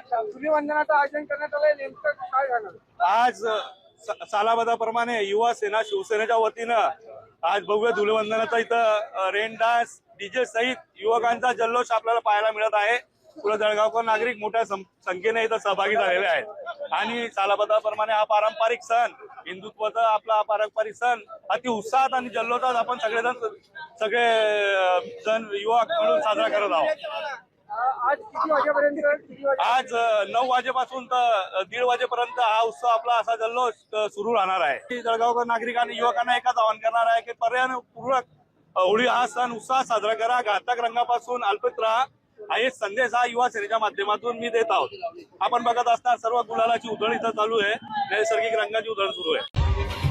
धुलिवंदनाचं आयोजन करण्यात आलंय, नेमकं काय झालं? आज सालाबादाप्रमाणे युवा सेना शिवसेनेच्या वतीनं आज भव्य धुलिवंदनाचा इथं रेन डान्स डीजे सहित युवकांचा जल्लोष आपल्याला पाहायला मिळत आहे. पुढे जळगावकर नागरिक मोठ्या संख्येने इथं सहभागी झालेले आहेत आणि सालाबादाप्रमाणे हा पारंपरिक सण, हिंदुत्वाचा आपला पारंपरिक सण अति उत्साहात आणि जल्लोषात आपण सगळे जण युवक मिळून साजरा करत आहोत. आज किती वाजेपर्यंत? आज 9 वाजेपासून तर 1:30 वाजेपर्यंत हा उत्सव आपला असा जल्लोष सुरू राहणार आहे. जळगावकर नागरिक आणि युवकांना एकच आवाहन करणार आहे की पर्यावरणपूरक होळी हा सण उत्साहात साजरा करा, घातक रंगापासून अल्पित राहा, हा एक संदेश हा युवा सेनेच्या माध्यमातून मी देत आहोत. आपण बघत असता सर्व गुलालाची उधळण इथं चालू आहे, नैसर्गिक रंगाची उधळण सुरू आहे.